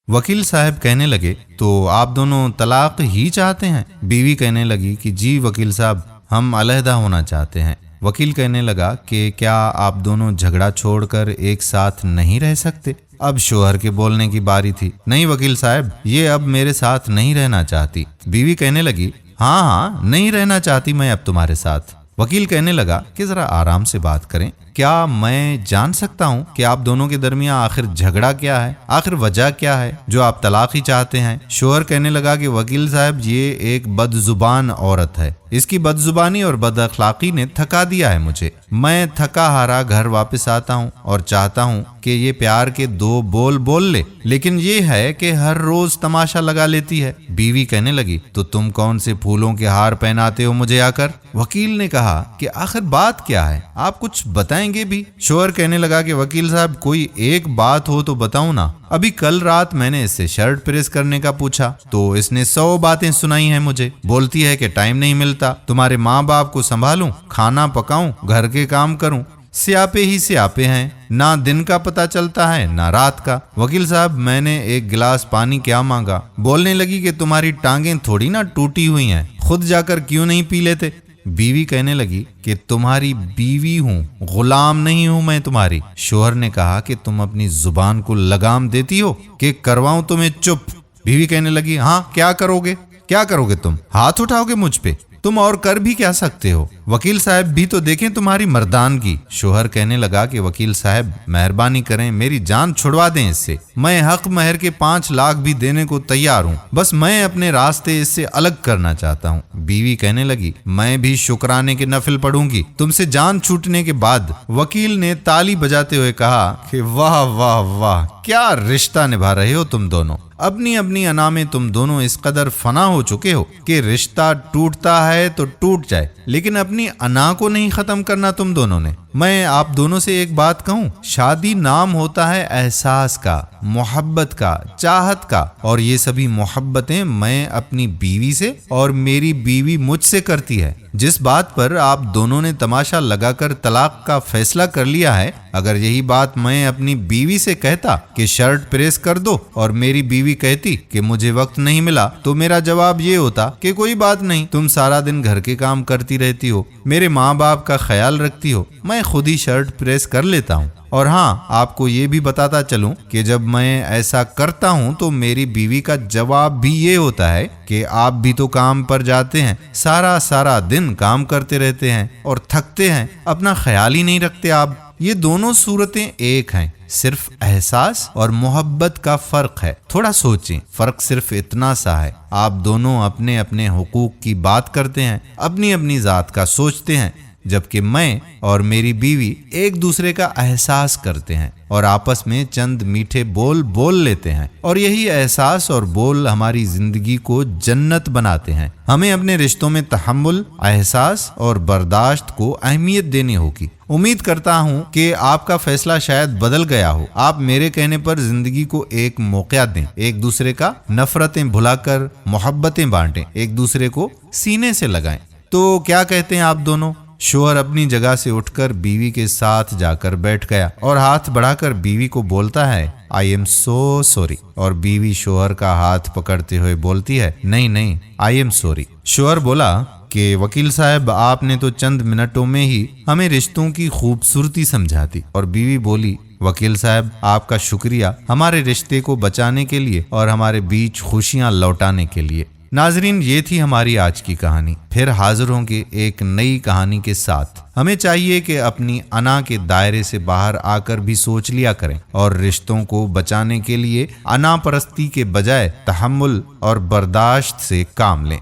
वकील साहब कहने लगे, तो आप दोनों तलाक ही चाहते हैं? बीवी कहने लगी कि जी वकील साहब, हम अलहदा होना चाहते हैं। वकील कहने लगा कि क्या आप दोनों झगड़ा छोड़कर एक साथ नहीं रह सकते? अब शोहर के बोलने की बारी थी। नहीं वकील साहब, ये अब मेरे साथ नहीं रहना चाहती। बीवी कहने लगी, हाँ, नहीं रहना चाहती मैं अब तुम्हारे साथ। वकील कहने लगा कि जरा आराम से बात करें, क्या मैं जान सकता हूं कि आप दोनों के दरमियान आखिर झगड़ा क्या है, आखिर वजह क्या है जो आप तलाक ही चाहते हैं? शोहर कहने लगा कि वकील साहब, ये एक बदजुबान औरत है, इसकी बदजुबानी और बद अखलाकी ने थका दिया है मुझे। मैं थका हारा घर वापस आता हूँ और चाहता हूँ कि ये प्यार के दो बोल बोल ले, लेकिन ये है कि हर रोज तमाशा लगा लेती है। बीवी कहने लगी, तो तुम कौन से फूलों के हार पहनाते हो मुझे आकर? वकील ने कहा कि आखिर बात क्या है, आप कुछ बताएंगे भी? शोहर कहने लगा कि वकील साहब, कोई एक बात हो तो बताऊं ना। अभी कल रात मैंने इससे शर्ट प्रेस करने का पूछा तो इसने 100 बातें सुनाई हैं मुझे। बोलती है कि टाइम नहीं मिलता, तुम्हारे माँ बाप को संभालूं, खाना पकाऊं, घर के काम करूं। स्यापे ही स्यापे हैं, ना दिन का पता चलता है ना रात का। वकील साहब, मैंने एक गिलास पानी क्या मांगा, बोलने लगी कि तुम्हारी टांगें थोड़ी ना टूटी हुई हैं, खुद जाकर क्यों नहीं पी लेते? बीवी कहने लगी कि तुम्हारी बीवी हूँ, गुलाम नहीं हूँ मैं तुम्हारी। शोहर ने कहा कि तुम अपनी जुबान को लगाम देती हो कि करवाऊं तुम्हें चुप? बीवी कहने लगी, हाँ, क्या करोगे तुम? हाथ उठाओगे मुझ पे? तुम और कर भी क्या सकते हो? वकील साहब भी तो देखें तुम्हारी मर्दानगी। शोहर कहने लगा कि वकील साहब, मेहरबानी करें, मेरी जान छुड़वा दें इससे। मैं हक महर के 5 लाख भी देने को तैयार हूँ, बस मैं अपने रास्ते इससे अलग करना चाहता हूँ। बीवी कहने लगी, मैं भी शुक्राने के नफिल पढ़ूंगी तुमसे जान छूटने के बाद। वकील ने ताली बजाते हुए कहा कि वाह वाह वाह, क्या रिश्ता निभा रहे हो तुम दोनों। अपनी अपनी अना में तुम दोनों इस कदर फना हो चुके हो कि रिश्ता टूटता है तो टूट जाए, लेकिन अपनी अना को नहीं खत्म करना तुम दोनों ने। मैं आप दोनों से एक बात कहूं, शादी नाम होता है एहसास का, मोहब्बत का, चाहत का, और ये सभी मोहब्बतें मैं अपनी बीवी से और मेरी बीवी मुझसे करती है। जिस बात पर आप दोनों ने तमाशा लगाकर तलाक का फैसला कर लिया है, अगर यही बात मैं अपनी बीवी से कहता कि शर्ट प्रेस कर दो और मेरी बीवी कहती कि मुझे वक्त नहीं मिला, तो मेरा जवाब ये होता कि कोई बात नहीं, तुम सारा दिन घर के काम करती रहती हो, मेरे माँ बाप का ख्याल रखती हो, मैं खुद ही शर्ट प्रेस कर लेता हूँ। और हाँ, आपको ये भी बताता चलूं कि जब मैं ऐसा करता हूं तो मेरी बीवी का जवाब भी ये होता है कि आप भी तो काम पर जाते हैं, सारा दिन काम करते रहते हैं और थकते हैं, अपना ख्याल ही नहीं रखते आप। ये दोनों सूरतें एक हैं, सिर्फ एहसास और मोहब्बत का फर्क है। थोड़ा सोचें, फर्क सिर्फ इतना सा है, आप दोनों अपने अपने हुकूक की बात करते हैं, अपनी अपनी जात का सोचते हैं, जबकि मैं और मेरी बीवी एक दूसरे का एहसास करते हैं और आपस में चंद मीठे बोल बोल लेते हैं, और यही एहसास और बोल हमारी जिंदगी को जन्नत बनाते हैं। हमें अपने रिश्तों में तहम्मुल, एहसास और बर्दाश्त को अहमियत देनी होगी। उम्मीद करता हूँ कि आपका फैसला शायद बदल गया हो। आप मेरे कहने पर जिंदगी को एक मौका दें, एक दूसरे का नफरतें भुलाकर मोहब्बतें बांटें, एक दूसरे को सीने से लगाएं। तो क्या कहते हैं आप दोनों? शोहर अपनी जगह से उठकर बीवी के साथ जाकर बैठ गया और हाथ बढ़ाकर बीवी को बोलता है, आई एम सो सॉरी। और बीवी शोहर का हाथ पकड़ते हुए बोलती है, नहीं, आई एम सॉरी। शोहर बोला कि वकील साहब, आपने तो चंद मिनटों में ही हमें रिश्तों की खूबसूरती समझा दी। और बीवी बोली, वकील साहब, आपका शुक्रिया हमारे रिश्ते को बचाने के लिए और हमारे बीच खुशियां लौटाने के लिए। नाजरीन, ये थी हमारी आज की कहानी। फिर हाजिर होंगे एक नई कहानी के साथ। हमें चाहिए कि अपनी अना के दायरे से बाहर आकर भी सोच लिया करें और रिश्तों को बचाने के लिए अना परस्ती के बजाय तहम्मुल और बर्दाश्त से काम लें।